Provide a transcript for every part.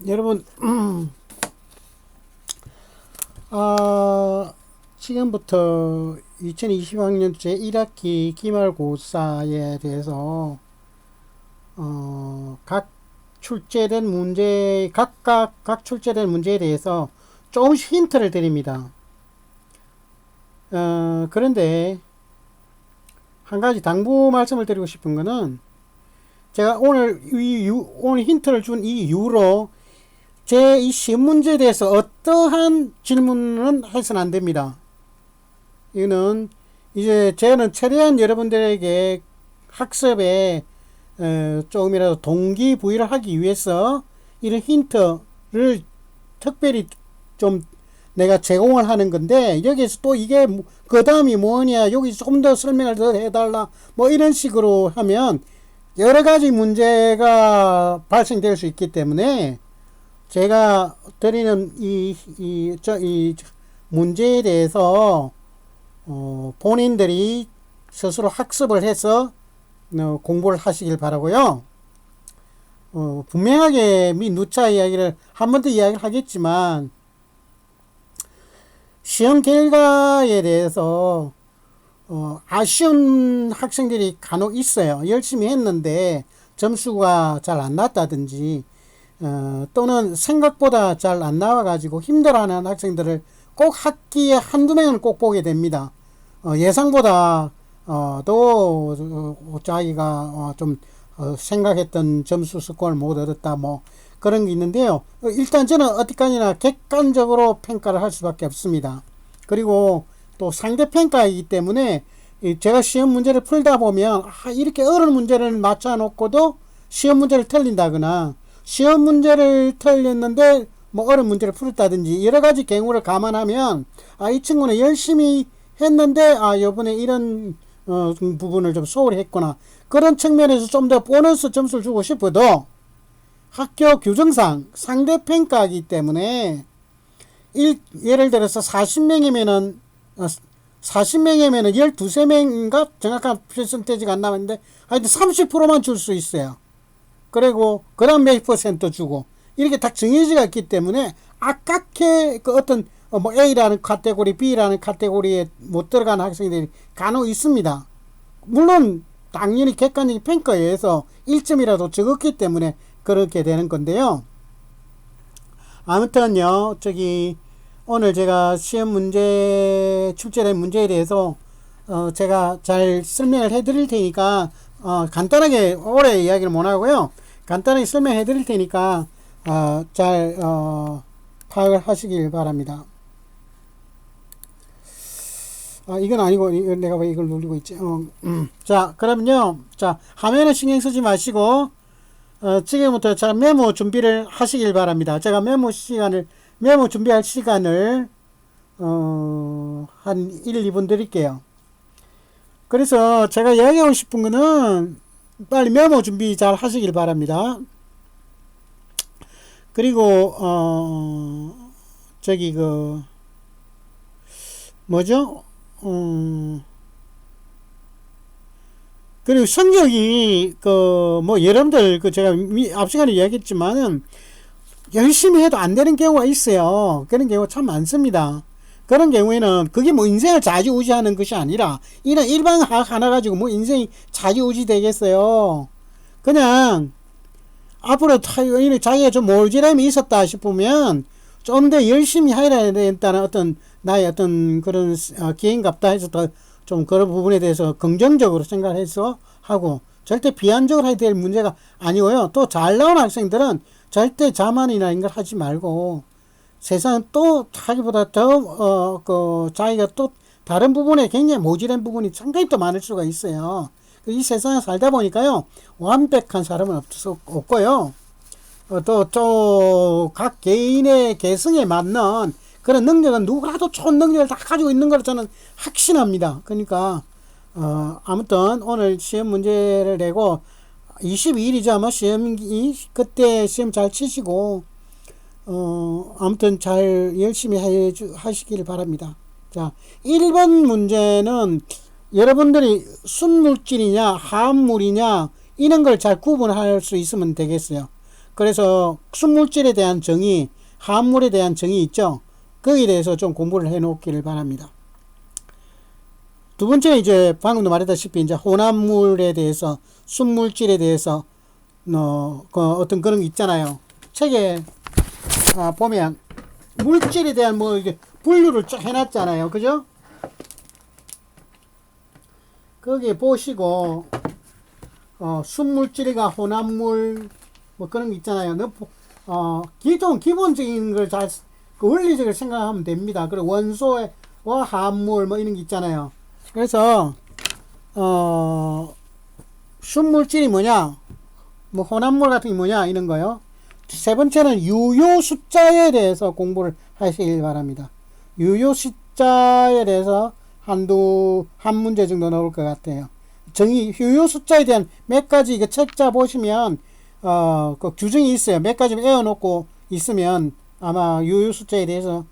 여러분, 지금부터 2020학년 제1학기 기말고사에 대해서 각 출제된 문제, 각 출제된 문제에 대해서 조금씩 힌트를 드립니다. 그런데 한 가지 당부 말씀을 드리고 싶은 거는, 제가 오늘 힌트를 준 이 이유로 제 이 시험 문제에 대해서 어떠한 질문은 해서는 안 됩니다. 이거는 이제 저는 최대한 여러분들에게 학습에 조금이라도 동기부여를 하기 위해서 이런 힌트를 특별히 좀 내가 제공을 하는 건데, 여기서 또 이게 그 다음이 뭐냐, 여기 조금 더 설명을 더 해달라, 뭐 이런 식으로 하면 여러 가지 문제가 발생될 수 있기 때문에, 제가 드리는 이 문제에 대해서 본인들이 스스로 학습을 해서 공부를 하시길 바라고요. 분명하게 누차 이야기를 한 번 더 이야기를 하겠지만, 시험 결과에 대해서 아쉬운 학생들이 간혹 있어요. 열심히 했는데 점수가 잘 안 났다든지, 또는 생각보다 잘 안 나와가지고 힘들어하는 학생들을 꼭 학기에 한두 명은 꼭 보게 됩니다. 예상보다 또 자기가 좀 생각했던 점수 스코어를 못 얻었다, 뭐 그런 게 있는데요. 일단 저는 어디까지나 객관적으로 평가를 할 수밖에 없습니다. 그리고 또 상대평가이기 때문에 제가 시험 문제를 풀다 보면 이렇게 어려운 문제를 맞춰 놓고도 시험 문제를 틀린다거나, 시험 문제를 틀렸는데 뭐 어려운 문제를 풀었다든지, 여러 가지 경우를 감안하면 이 친구는 열심히 했는데 요번에 이런 부분을 좀 소홀히 했구나, 그런 측면에서 좀 더 보너스 점수를 주고 싶어도 학교 규정상 상대평가이기 때문에 예를 들어서 40명이면은 12명인가 정확한 퍼센테이지가 안 나왔는데 하여튼 30%만 줄 수 있어요. 그리고 그다음 몇 퍼센트 주고, 이렇게 딱 정해지가 있기 때문에 아깝게 그 어떤 뭐 A라는 카테고리, B라는 카테고리에 못 들어가는 학생들이 간혹 있습니다. 물론 당연히 객관적인 평가에 의해서 1점이라도 적었기 때문에 그렇게 되는 건데요. 아무튼요, 오늘 제가 시험 문제, 출제된 문제에 대해서 제가 잘 설명을 해드릴 테니까, 간단하게 오래 이야기를 못 하고요, 간단하게 설명해 드릴 테니까 잘 파악을 하시길 바랍니다. 이건 아니고, 내가 왜 이걸 누르고 있지? 자, 그럼요. 자, 화면에 신경 쓰지 마시고 지금부터 잘 메모 준비를 하시길 바랍니다. 제가 메모 준비할 시간을 한 1, 2분 드릴게요. 그래서 제가 이야기하고 싶은 거는 빨리 메모 준비 잘 하시길 바랍니다. 그리고 그리고 성적이 여러분들 제가 앞 시간에 이야기했지만은 열심히 해도 안 되는 경우가 있어요. 그런 경우가 참 많습니다. 그런 경우에는 그게 뭐 인생을 좌지우지하는 것이 아니라, 이런 일반학 하나 가지고 뭐 인생이 좌지우지 되겠어요. 그냥 앞으로 자기가 좀 모질함이 있었다 싶으면 좀 더 열심히 해야 된다는 어떤 나의 어떤 그런 기회인갑다 해서 더 좀 그런 부분에 대해서 긍정적으로 생각해서 하고, 절대 비관적으로 해야 될 문제가 아니고요. 또 잘 나온 학생들은 절대 자만이나 이런 걸 하지 말고, 세상 또 자기보다 더 자기가 또 다른 부분에 굉장히 모질한 부분이 상당히 또 많을 수가 있어요. 이 세상에 살다 보니까요, 완벽한 사람은 없고요, 또 각 개인의 개성에 맞는 그런 능력은 누구라도 좋은 능력을 다 가지고 있는 걸 저는 확신합니다. 그러니까 아무튼 오늘 시험 문제를 내고 22일이죠 아마 시험이. 그때 시험 잘 치시고 아무튼 잘 열심히 하시길 바랍니다. 자, 1번 문제는 여러분들이 순물질이냐 화합물이냐 이런 걸 잘 구분할 수 있으면 되겠어요. 그래서 순물질에 대한 정의, 화합물에 대한 정의 있죠. 거기에 대해서 좀 공부를 해 놓기를 바랍니다. 두 번째는 이제 방금도 말했다시피 이제 혼합물에 대해서, 순물질에 대해서 어떤 그런 게 있잖아요. 책에 보면 물질에 대한 뭐 이게 분류를 쫙 해놨잖아요. 그죠? 거기에 보시고 순물질과 혼합물 뭐 그런 게 있잖아요. 기본적인 걸 잘 그 원리적으로 생각하면 됩니다. 그리고 원소와 화합물 뭐 이런 게 있잖아요. 그래서 순물질이 뭐냐, 뭐 혼합물 같은 게 뭐냐 이런 거요. 세 번째는 유효 숫자에 대해서 공부를 하시길 바랍니다. 유효 숫자에 대해서 한 문제 정도 나올 것 같아요. 유효 숫자에 대한 몇 가지 그 책자 보시면 그 규정이 있어요. 몇 가지 외워놓고 있으면 아마 유효 숫자에 대해서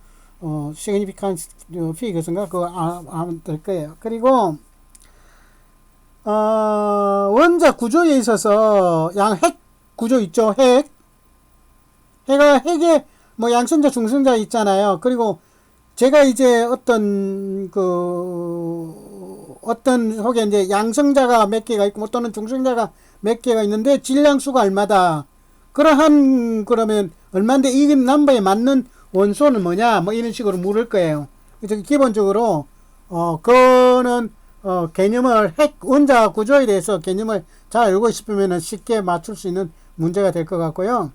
significant figures인가 그거 아면 될 거예요. 그리고 원자 구조에 있어서 핵 구조 있죠. 핵에 뭐 양성자 중성자 있잖아요. 그리고 제가 이제 어떤 속에 이제 양성자가 몇 개가 있고 또는 중성자가 몇 개가 있는데 질량수가 얼마다, 그러면 얼마인데 이 넘버에 맞는 원소는 뭐냐 뭐 이런 식으로 물을 거예요. 그래서 기본적으로 그거는 개념을 원자 구조에 대해서 개념을 잘 알고 싶으면 쉽게 맞출 수 있는 문제가 될 것 같고요.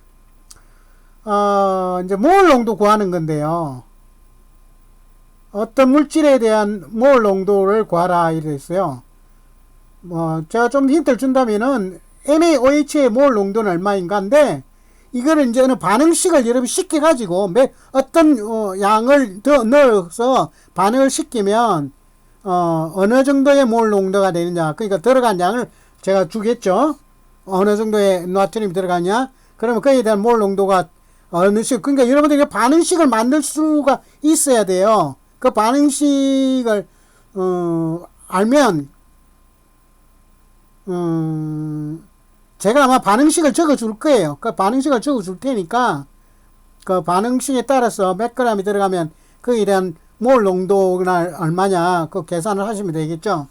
이제 몰 농도 구하는 건데요. 어떤 물질에 대한 몰 농도를 구하라 이랬어요. 제가 좀 힌트를 준다면은 NaOH의 몰 농도는 얼마인가인데, 이거를 이제 어느 반응식을 여러분 쉽게 가지고 어떤 양을 더 넣어서 반응을 시키면 어느 정도의 몰 농도가 되느냐, 그러니까 들어간 양을 제가 주겠죠. 어느 정도의 나트륨이 들어가냐, 그러면 그에 대한 몰 농도가 어느 식, 그러니까 여러분들이 반응식을 만들 수가 있어야 돼요. 그 반응식을 알면 제가 아마 반응식을 적어 줄 거예요. 그 반응식을 적어 줄 테니까 그 반응식에 따라서 몇 그램이 들어가면 거기에 대한 몰 농도가 얼마냐 그 계산을 하시면 되겠죠.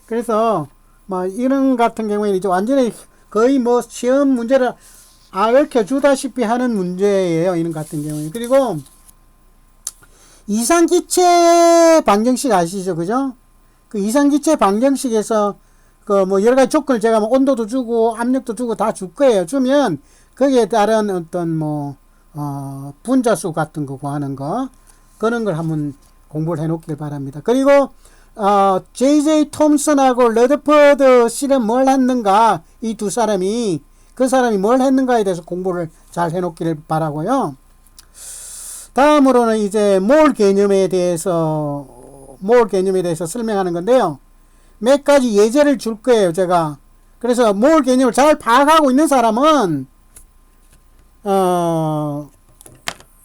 그래서 뭐 이런 같은 경우에는 이제 완전히 거의 뭐 시험 문제를 가르쳐 주다시피 하는 문제예요. 이런 같은 경우에. 그리고 이상기체 방정식 아시죠? 그죠? 그 이상기체 방정식에서 그 뭐 여러 가지 조건을 제가 뭐 온도도 주고 압력도 주고 다 줄 거예요. 주면 거기에 따른 어떤 분자수 같은 거 구하는 거, 그런 걸 한번 공부를 해 놓길 바랍니다. 그리고 J.J. 톰슨하고 러드퍼드 씨는 뭘 했는가, 이 두 사람이 그 사람이 뭘 했는가에 대해서 공부를 잘 해 놓기를 바라고요. 다음으로는 이제 몰 개념에 대해서 설명하는 건데요. 몇 가지 예제를 줄 거예요, 제가. 그래서 몰 개념을 잘 파악하고 있는 사람은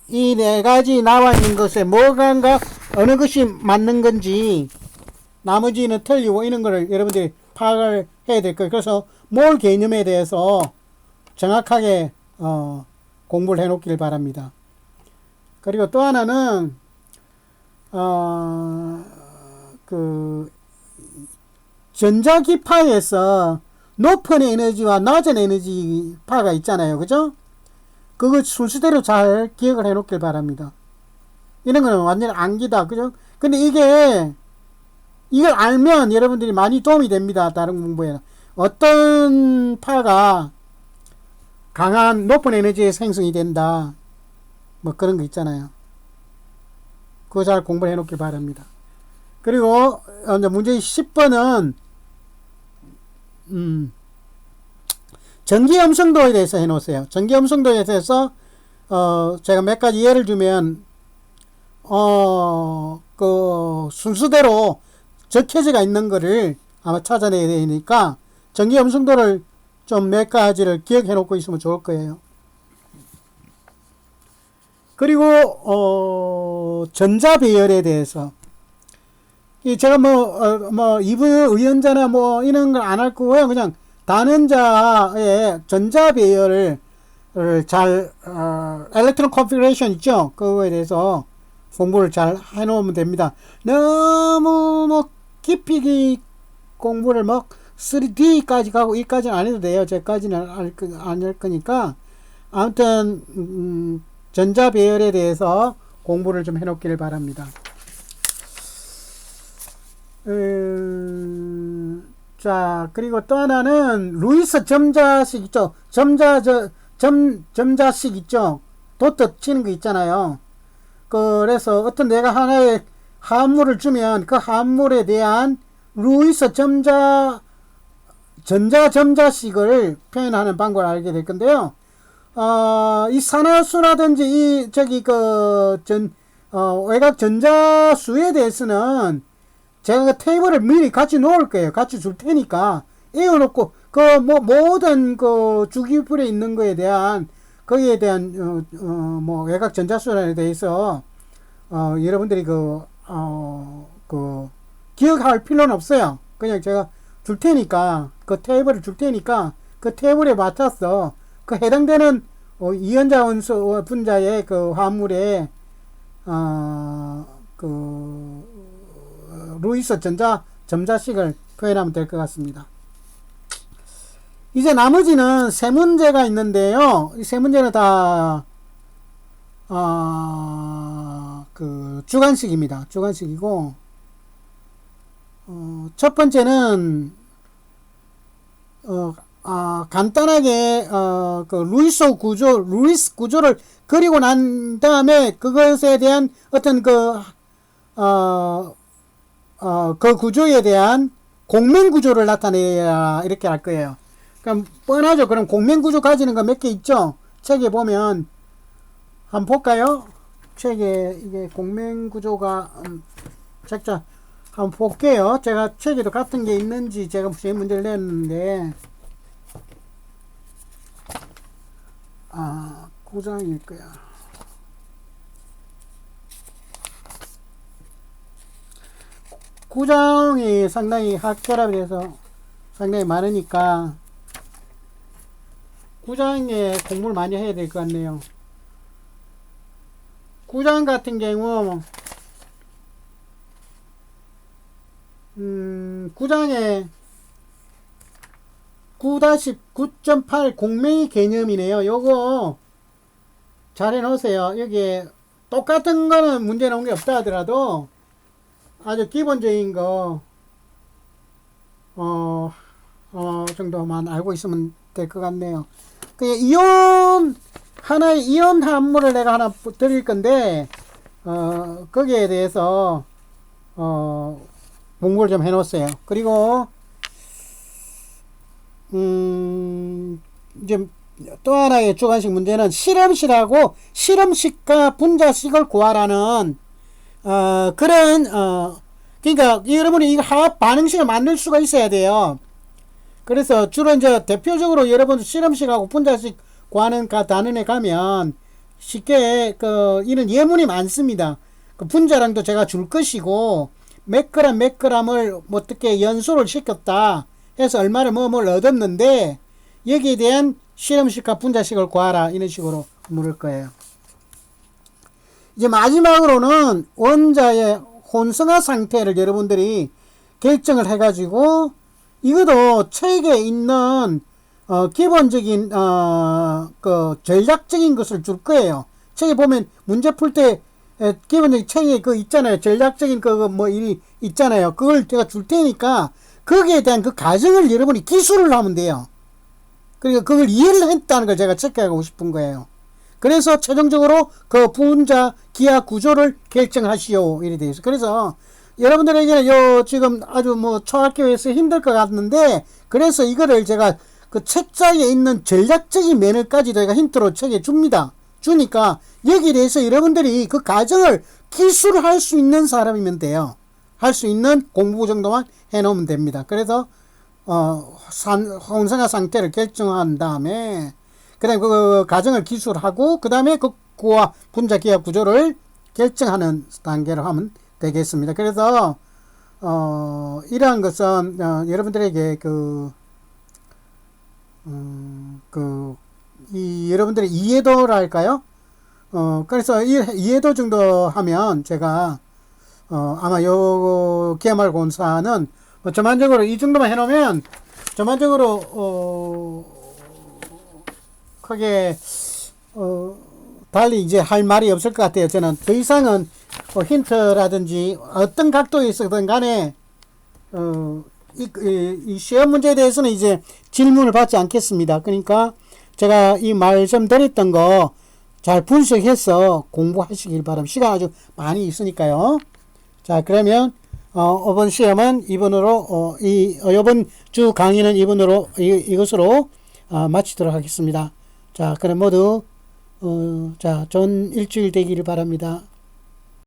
이 네 가지 나와 있는 것에 뭐가 어느 것이 맞는 건지 나머지는 틀리고 이런 거를 여러분들이 파악을 해야 될 거예요. 그래서 몰 개념에 대해서 정확하게 공부를 해 놓기를 바랍니다. 그리고 또 하나는 전자기파에서 높은 에너지와 낮은 에너지 파가 있잖아요. 그죠? 그거 순서대로 잘 기억을 해 놓길 바랍니다. 이런 거는 완전히 암기다. 그죠? 근데 이걸 알면 여러분들이 많이 도움이 됩니다. 다른 공부에. 어떤 파가 강한 높은 에너지의 생성이 된다. 뭐 그런 거 있잖아요. 그거 잘 공부를 해 놓길 바랍니다. 그리고 이제 문제 10번은 전기 음성도에 대해서 해 놓으세요. 전기 음성도에 대해서 제가 몇 가지 예를 주면 그 순서대로 적혀져 있는 거를 아마 찾아내야 되니까 전기 음성도를 좀 몇 가지를 기억해 놓고 있으면 좋을 거예요. 그리고 전자 배열에 대해서 제가 이분 의연자나 뭐 이런 걸 안 할 거고요. 그냥 단원자의 전자 배열을 잘, 엘렉트론 컨피그레이션 있죠? 그거에 대해서 공부를 잘 해놓으면 됩니다. 너무 뭐 깊이 공부를 막 3D까지 가고 이까지는 안 해도 돼요. 제까지는 안 할 거니까. 아무튼 전자 배열에 대해서 공부를 좀 해놓기를 바랍니다. 자, 그리고 또 하나는 루이스 점자식 있죠. 점자식 있죠. 도트 치는 거 있잖아요. 그래서 어떤 내가 하나의 한물을 주면 그 한물에 대한 루이스 전자점자식을 표현하는 방법을 알게 될 건데요. 이 산화수라든지 외곽 전자수에 대해서는 제가 그 테이블을 미리 같이 놓을 거예요. 같이 줄 테니까 이어놓고 모든 주기풀에 있는 거에 대한 거기에 대한 외곽 전자수에 대해서 여러분들이 기억할 필요는 없어요. 그냥 제가 줄 테니까 그 테이블을 줄 테니까 그 테이블에 맞춰서 그 해당되는 이연자 원소 분자의 그 화합물에 루이스 점자식을 표현하면 될 것 같습니다. 이제 나머지는 세 문제가 있는데요. 이 세 문제는 다 주관식입니다. 주관식이고 첫 번째는 간단하게 루이스 구조를 그리고 난 다음에 그것에 대한 어떤 그 구조에 대한 공면 구조를 나타내야 이렇게 할 거예요. 그럼 뻔하죠. 그럼 공면 구조 가지는 거 몇 개 있죠. 책에 보면 한번 볼까요? 책에 이게 공면 구조가 책자 한번 볼게요. 제가 책에도 같은 게 있는지 제가 제 문제를 냈는데 9장일 거야. 구장이 상당히 학결합에 대해서 상당히 많으니까 구장에 공부를 많이 해야 될 것 같네요. 구장 같은 경우 구장에 9-9.8 공명의 개념이네요. 요거 잘 해놓으세요. 여기에 똑같은 거는 문제 나온 게 없다 하더라도 아주 기본적인 거 정도만 알고 있으면 될 것 같네요. 그냥 하나의 이온 합물을 내가 하나 드릴 건데 거기에 대해서 공부를 좀 해놓으세요. 그리고 이제 또 하나의 주관식 문제는 실험식하고 실험식과 분자식을 구하라는 그러니까 여러분이 이거 화학 반응식을 만들 수가 있어야 돼요. 그래서 주로 이제 대표적으로 여러분 실험식하고 분자식 구하는 단원에 가면 쉽게 이런 예문이 많습니다. 그 분자량도 제가 줄 것이고 몇 g을 어떻게 연소를 시켰다 해서 얼마를 뭘 얻었는데 여기에 대한 실험식과 분자식을 구하라 이런 식으로 물을 거예요. 이제 마지막으로는 원자의 혼성화 상태를 여러분들이 결정을 해가지고 이것도 책에 있는 기본적인 전략적인 것을 줄 거예요. 책에 보면 문제 풀 때 기본적인 책에 있잖아요. 전략적인 일이 있잖아요. 그걸 제가 줄 테니까 거기에 대한 그 과정을 여러분이 기술을 하면 돼요. 그러니까 그걸 이해를 했다는 걸 제가 체크하고 싶은 거예요. 그래서 최종적으로 그 분자 기하 구조를 결정하시오 이래 돼있어. 그래서 여러분들에게는 지금 아주 초학교에서 힘들 것 같는데 그래서 이거를 제가 그 책자에 있는 전략적인 면을까지도 제가 힌트로 책에 줍니다. 주니까 여기에 대해서 여러분들이 그 과정을 기술할 수 있는 사람이면 돼요. 할 수 있는 공부 정도만 해놓으면 됩니다. 그래서 혼성화 상태를 결정한 다음에 그 다음에 그 과정을 기술하고 그 다음에 그 분자 기하 구조를 결정하는 단계로 하면 되겠습니다. 그래서 이러한 것은 여러분들에게 여러분들의 이해도랄까요? 그래서 이해도 정도 하면 제가 아마 요 개말곤사는 뭐 전반적으로 이 정도만 해놓으면 전반적으로 크게 달리 이제 할 말이 없을 것 같아요. 저는 더 이상은 힌트라든지 어떤 각도에 있었든 간에 이 시험 문제에 대해서는 이제 질문을 받지 않겠습니다. 그러니까 제가 이 말씀드렸던 거 잘 분석해서 공부하시길 바랍니다. 시간 아주 많이 있으니까요. 자, 그러면 이번 시험은 이번으로 이번 주 강의는 이번으로 이것으로 마치도록 하겠습니다. 자, 그럼 모두 자, 좋은 일주일 되기를 바랍니다.